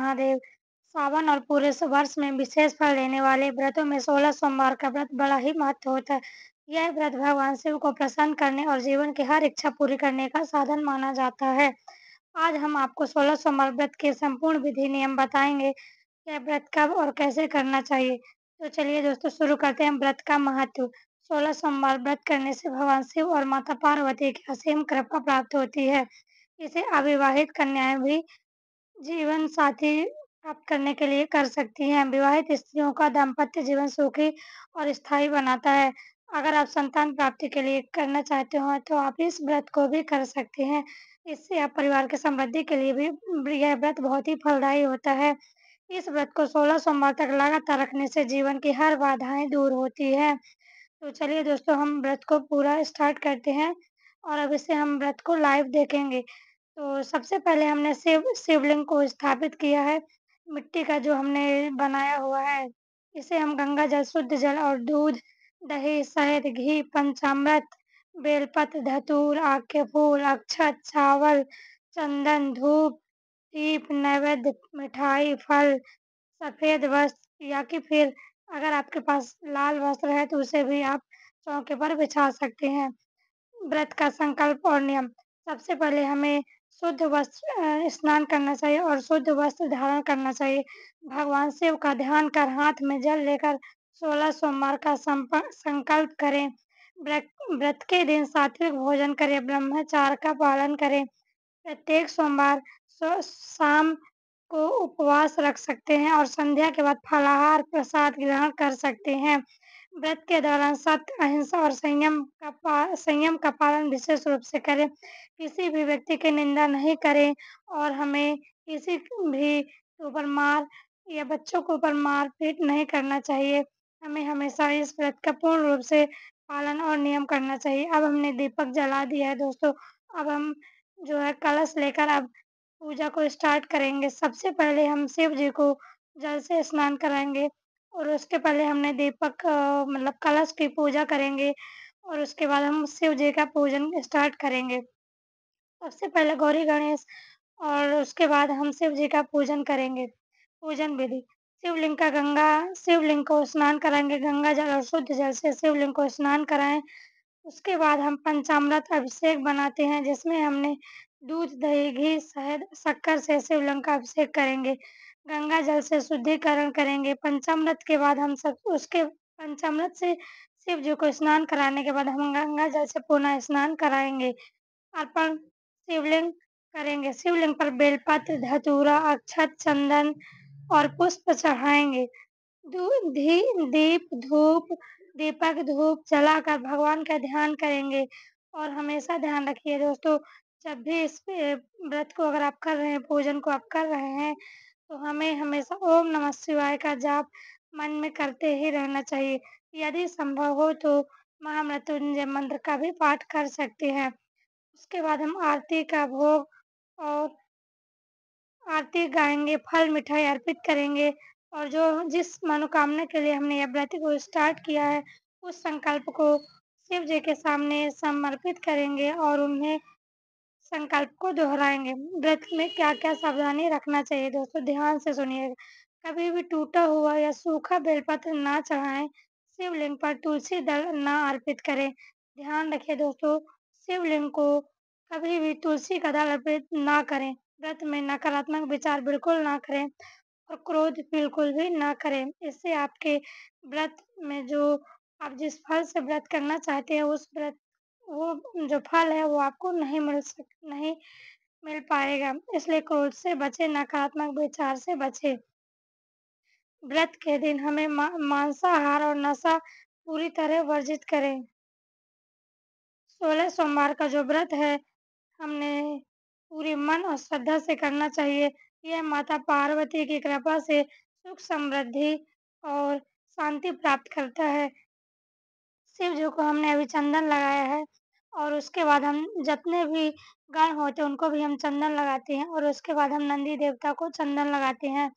महादेव। सावन और पूरे वर्ष में विशेष फल देने वाले व्रतों में 16 सोमवार का व्रत बड़ा ही महत्व होता है। यह व्रत भगवान शिव को प्रसन्न करने और जीवन की हर इच्छा पूरी करने का साधन माना जाता है। आज हम आपको 16 सोमवार व्रत के संपूर्ण विधि नियम बताएंगे। यह व्रत कब और कैसे करना चाहिए। तो चलिए दोस्तों शुरू करते हैं व्रत का महत्व। 16 सोमवार व्रत करने से भगवान शिव और माता पार्वती की असीम कृपा प्राप्त होती है। इसे अविवाहित कन्याएं भी जीवन साथी प्राप्त करने के लिए कर सकती हैं। विवाहित स्त्रियों का दाम्पत्य जीवन सुखी और स्थायी बनाता है। अगर आप संतान प्राप्ति के लिए करना चाहते हो तो आप इस व्रत को भी कर सकते हैं। इससे आप परिवार की समृद्धि के लिए भी यह व्रत बहुत ही फलदायी होता है। इस व्रत को 16 सोमवार तक लगातार रखने से जीवन की हर बाधाएं दूर होती है। तो चलिए दोस्तों हम व्रत को पूरा स्टार्ट करते हैं और अब इससे हम व्रत को लाइव देखेंगे। तो सबसे पहले हमने शिवलिंग को स्थापित किया है। मिट्टी का जो हमने बनाया हुआ है, इसे हम गंगा जल, शुद्ध जल और दूध, दही, शहद, घी, पंचामृत, बेलपत्र, धतूर, आक के फूल, अक्षत, चावल, चंदन, धूप, दीप, नैवेद्य, मिठाई, फल, सफेद वस्त्र या कि फिर अगर आपके पास लाल वस्त्र है तो उसे भी आप चौके पर बिछा सकते हैं। व्रत का संकल्प और नियम। सबसे पहले हमें शुद्ध वस्त्र स्नान करना चाहिए और शुद्ध वस्त्र धारण करना चाहिए। भगवान शिव का ध्यान कर हाथ में जल लेकर 16 सोमवार का संकल्प करें। व्रत के दिन सात्विक भोजन करें, ब्रह्मचार्य का पालन करें। प्रत्येक सोमवार शाम को उपवास रख सकते हैं और संध्या के बाद फलाहार प्रसाद ग्रहण कर सकते हैं। व्रत के दौरान सत्य, अहिंसा और संयम का पालन विशेष रूप से करें। किसी भी व्यक्ति की निंदा नहीं करें और हमें किसी भी के ऊपर मार या बच्चों के ऊपर मार पीट नहीं करना चाहिए। हमें हमेशा इस व्रत का पूर्ण रूप से पालन और नियम करना चाहिए। अब हमने दीपक जला दिया है दोस्तों। अब हम जो है कलश लेकर अब पूजा को स्टार्ट करेंगे। सबसे पहले हम शिव जी को जल से स्नान कराएंगे और उसके पहले हमने दीपक मतलब कलश की पूजा करेंगे और उसके बाद हम शिव जी का पूजन स्टार्ट करेंगे। सबसे पहले गौरी गणेश और उसके बाद हम शिव जी का पूजन करेंगे। पूजन विधि। शिवलिंग को स्नान कराएंगे। गंगा जल और शुद्ध जल से शिवलिंग को स्नान कराएं। उसके बाद हम पंचामृत अभिषेक बनाते हैं जिसमें हमने दूध, दही, घी, शहद, शक्कर से शिवलिंग का अभिषेक करेंगे। गंगा जल से शुद्धिकरण करेंगे। पंचामृत के बाद हम सब उसके पंचामृत से शिव जी को स्नान कराने के बाद हम गंगा जल से पुनः स्नान कराएंगे। अर्पण शिवलिंग करेंगे। शिवलिंग पर बेलपत्र, धतूरा, अक्षत, चंदन और पुष्प चढ़ाएंगे। दीप, धूप, दीपक, धूप जलाकर भगवान का ध्यान करेंगे। और हमेशा ध्यान रखिए दोस्तों, जब भी इस व्रत को अगर आप कर रहे हैं, पूजन को आप कर रहे हैं, तो हमें हमेशा ओम नमः शिवाय का जाप मन में करते ही रहना चाहिए। यदि संभव हो तो महामृत्युंजय मंत्र का भी पाठ कर सकते हैं। उसके बाद हम आरती का भोग और आरती गाएंगे, फल मिठाई अर्पित करेंगे और जो जिस मनोकामना के लिए हमने यह व्रत को स्टार्ट किया है, उस संकल्प को शिव जी के सामने समर्पित करेंगे और उन्हें संकल्प को दोहराएंगे। व्रत में क्या क्या सावधानी रखना चाहिए दोस्तों, ध्यान से सुनिएगा। कभी भी टूटा हुआ या सूखा बेलपत्र ना चढ़ाएं। शिवलिंग पर तुलसी दल ना अर्पित करें। ध्यान रखिए दोस्तों, शिवलिंग को कभी भी तुलसी का दल अर्पित ना करें। व्रत में नकारात्मक विचार बिल्कुल ना करें और क्रोध बिल्कुल भी ना करें। इससे आपके व्रत में जो आप जिस फल से व्रत करना चाहते हैं, उस व्रत वो जो फल है वो आपको नहीं मिल पाएगा। इसलिए क्रोध से बचे, नकारात्मक विचार से बचे। व्रत के दिन हमें मांसाहार और नशा पूरी तरह वर्जित करें। 16 सोमवार का जो व्रत है, हमने पूरी मन और श्रद्धा से करना चाहिए। यह माता पार्वती की कृपा से सुख, समृद्धि और शांति प्राप्त करता है। शिव जी को हमने अभी चंदन लगाया है और उसके बाद हम जितने भी गण होते हैं उनको भी हम चंदन लगाते हैं और उसके बाद हम नंदी देवता को चंदन लगाते हैं।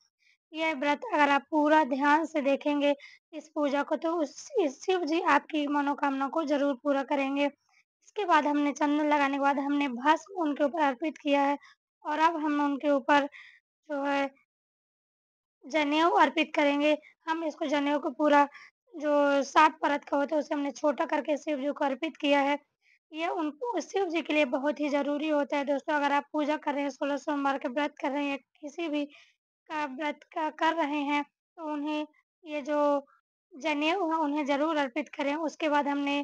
यह व्रत अगर आप पूरा ध्यान से देखेंगे इस पूजा को, तो शिव जी आपकी मनोकामना को जरूर पूरा करेंगे। इसके बाद हमने चंदन लगाने के बाद हमने भस्म उनके ऊपर अर्पित किया है और अब हम उनके ऊपर जो है जनेऊ अर्पित करेंगे। हम इसको जनेऊ को पूरा जो 7 परत का होता है उसे हमने छोटा करके शिव जी को अर्पित किया है। ये उनको शिव जी के लिए बहुत ही ज़रूरी होता है दोस्तों। अगर आप पूजा कर रहे हैं, 16 सोमवार का व्रत कर रहे हैं या किसी भी का व्रत का कर रहे हैं, तो उन्हें ये जो जनेऊ है उन्हें ज़रूर अर्पित करें। उसके बाद हमने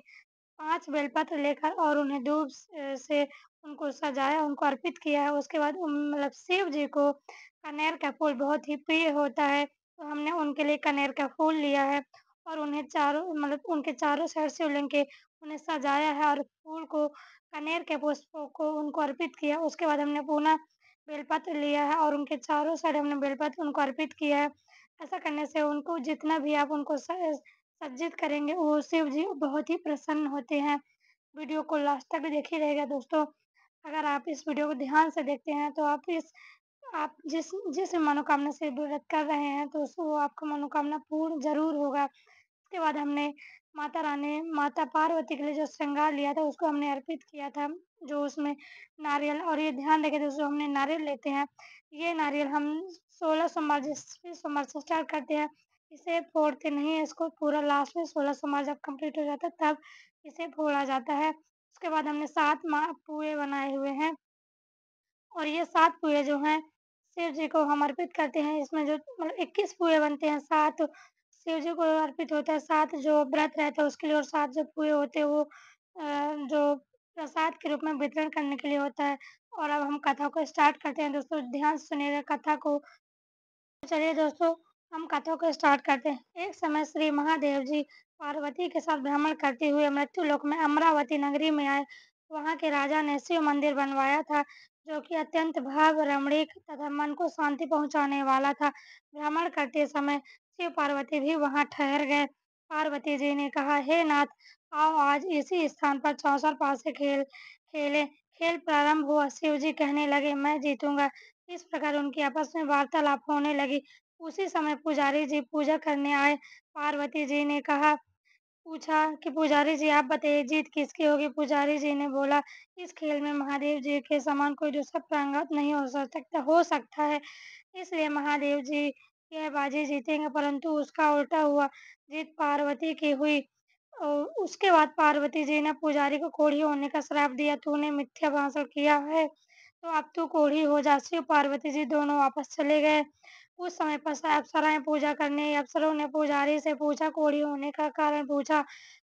5 बेलपत्र लेकर और उन्हें दूब से उनको सजाया, उनको अर्पित किया है। उसके बाद मतलब शिव जी को कनेर का फूल बहुत ही प्रिय होता है, तो हमने उनके लिए कनेर का फूल लिया है और उन्हें चारों मतलब उनके चारों साइड शिवलिंग के उन्हें सजाया है और फूल को कनेर के पुष्पों को उनको अर्पित किया। उसके बाद हमने पुनः बेलपत्र लिया है और उनके चारों साइड हमने बेलपत्र उनको अर्पित किया है। ऐसा करने से उनको जितना भी आप उनको सज्जित करेंगे, वो शिव जी बहुत ही प्रसन्न होते हैं। वीडियो को लास्ट तक देखिए रहेगा दोस्तों। अगर आप इस वीडियो को ध्यान से देखते हैं तो आप जिस जिस मनोकामना से व्रत कर रहे हैं तो वो आपका मनोकामना पूर्ण ज़रूर होगा। उसके बाद हमने माता पार्वती के लिए जो श्रृंगार लिया था उसको हमने अर्पित किया था, जो उसमें नारियल और ये ध्यान रखें दोस्तों हमने नारियल लेते हैं। ये नारियल हम 16 सोमवार जिस सोमवार से स्टार्ट करते हैं, इसे फोड़ते नहीं हैं, इसको पूरा लास्ट में 16 सोमवार जब कंप्लीट हो जाता है तब इसे फोड़ा जाता है। उसके बाद हमने 7 पुए बनाए हुए हैं और ये 7 पुए जो हैं शिव जी को हम अर्पित करते हैं। इसमें जो मतलब 21 पुए बनते हैं, 7 शिव जी को अर्पित होता है, 7 जो व्रत रहता है उसके लिए और 7 जो पुए होते हैं वो जो प्रसाद के रूप में वितरण करने के लिए होता है। और अब हम कथा को स्टार्ट करते हैं दोस्तों, ध्यान से सुनिएगा कथा को। तो चलिए दोस्तों, हम कथा को स्टार्ट करते हैं। एक समय श्री महादेव जी पार्वती के साथ भ्रमण करते हुए मृत्युलोक में अमरावती नगरी में आए। वहाँ के राजा ने शिव मंदिर बनवाया था, जो कि अत्यंत भव्य, रमणीक तथा मन को शांति पहुँचाने वाला था। भ्रमण करते समय शिव पार्वती भी वहाँ ठहर गए। पार्वती जी ने कहा, हे नाथ, आओ आज इसी स्थान पर चौसर पासे खेले। खेल प्रारंभ हुआ। शिव जी कहने लगे, मैं जीतूंगा। इस प्रकार उनकी आपस में वार्तालाप होने लगी। उसी समय पुजारी जी पूजा करने आए। पार्वती जी ने पूछा कि पुजारी जी आप बताइए जीत किसकी होगी। पुजारी जी ने बोला, इस खेल में महादेव जी के समान कोई दूसरा प्रांगत नहीं हो सकता है, इसलिए महादेव जी यह बाजी जीतेंगे। परंतु उसका उल्टा हुआ, जीत पार्वती की हुई। उसके बाद पार्वती जी ने पुजारी को कोढ़ी होने का श्राप दिया। तूने मिथ्या भाषण किया है तो अब तू कोढ़ी हो जा। शिव पार्वती जी दोनों वापस चले गए। कुछ समय पश्चात अप्सराएं पूजा करने अप्सरों ने पुजारी से पूछा, कोढ़ी होने का कारण पूछा।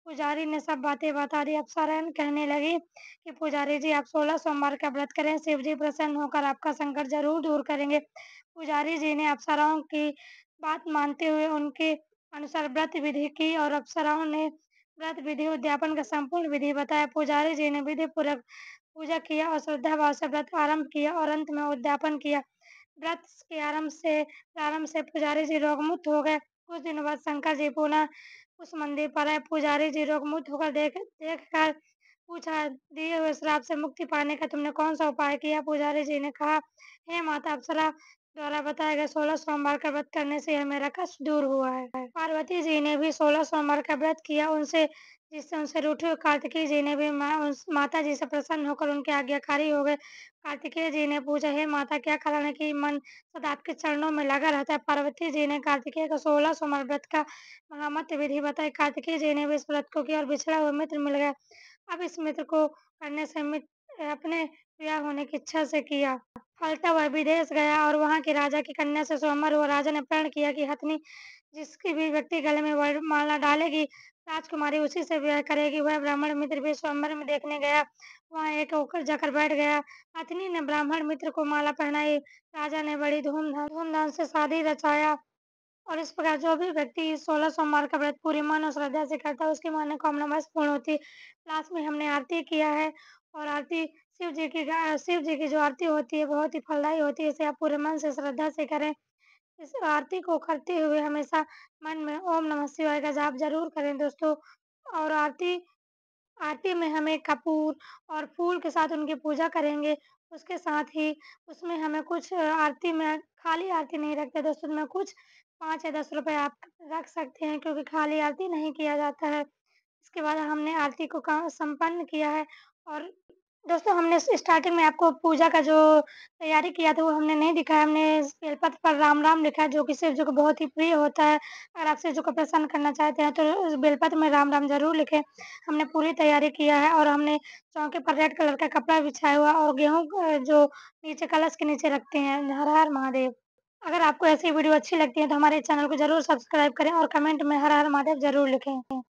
पुजारी ने सब बातें बता दी। अप्सराएं कहने लगी कि पुजारी जी आप 16 सोमवार का व्रत करें, शिव जी प्रसन्न होकर आपका संकट जरूर दूर करेंगे। पुजारी जी ने अप्सराओं की बात मानते हुए उनके अनुसार व्रत विधि की और अप्सराओं ने व्रत विधि उद्यापन का संपूर्ण विधि बताया। पुजारी जी ने विधि पूर्वक पूजा किया और श्रद्धा भाव से व्रत आरंभ किया और अंत में उद्यापन किया। व्रत के प्रारंभ से पुजारी जी रोगमुक्त हो गए। कुछ दिनों बाद शंकर जी पुनः उस मंदिर पर आए। पुजारी जी रोगमुक्त होकर देख कर पूछा, दिए हुए श्राप से मुक्ति पाने का तुमने कौन सा उपाय किया। पुजारी जी ने कहा, हे माता अप्सरा द्वारा बताए गए 16 सोमवार का व्रत करने से यह मेरा कष्ट दूर हुआ है। पार्वती जी ने भी 16 सोमवार का व्रत किया, जिससे उनसे रूठे हुए कार्तिकेय जी ने भी माता जी से प्रसन्न होकर उनके आज्ञाकारी हो गए। कार्तिकेय जी ने पूछा, हे माता क्या कारण है कि मन सदा आपके चरणों में लगा रहता है। पार्वती जी ने कार्तिकेय का 16 सोमवार व्रत का महामंत्र विधि बताई। कार्तिकेय जी ने भी इस व्रत को किया और बिछड़ा हुआ मित्र मिल गया। अब इस मित्र को करने से अपने विवाह होने की इच्छा से किया। फलता वह विदेश गया और वहाँ के राजा की कन्या से स्वयंवर हुआ। राजा ने प्रण किया कि हथनी जिसकी भी व्यक्ति गले में माला डालेगी, राजकुमारी उसी से विवाह करेगी। वह ब्राह्मण मित्र भी स्वयंवर में देखने गया, वहाँ एक होकर जाकर बैठ गया। हथनी ने ब्राह्मण मित्र को माला पहनाई। राजा ने बड़ी धूमधाम से शादी रचाया और इस प्रकार जो भी व्यक्ति 16 सोमवार का व्रत पूरी मन और श्रद्धा से करता है उसकी मनोकामना बस पूर्ण होती है। लास्ट में हमने आरती किया है और आरती शिव जी की जो आरती होती है बहुत ही फलदायी होती है। इसे आप पूरे मन से श्रद्धा से करें। इस आरती को करते हुए हमेशा मन में ओम नमः शिवाय का जाप जरूर करें दोस्तों। और आरती में हमें कपूर और फूल के साथ उनकी पूजा करेंगे। उसके साथ ही उसमें हमें कुछ आरती में खाली आरती नहीं रखते दोस्तों, में कुछ 5 या 10 रुपए आप रख सकते हैं, क्योंकि खाली आरती नहीं किया जाता है। इसके बाद हमने आरती को संपन्न किया है और दोस्तों हमने स्टार्टिंग में आपको पूजा का जो तैयारी किया था वो हमने नहीं दिखाया। हमने इस बेलपत्र पर राम राम लिखा है जो कि शिव जी को बहुत ही प्रिय होता है। अगर आप शिव जी को प्रसन्न करना चाहते हैं तो उस बेलपत्र में राम राम ज़रूर लिखें। हमने पूरी तैयारी किया है और हमने चौकी पर रेड कलर का कपड़ा बिछाया हुआ और गेहूँ जो नीचे कलश के नीचे रखते हैं। हर हर महादेव। अगर आपको ऐसी वीडियो अच्छी लगती है तो हमारे चैनल को ज़रूर सब्सक्राइब करें और कमेंट में हर हर महादेव ज़रूर लिखें।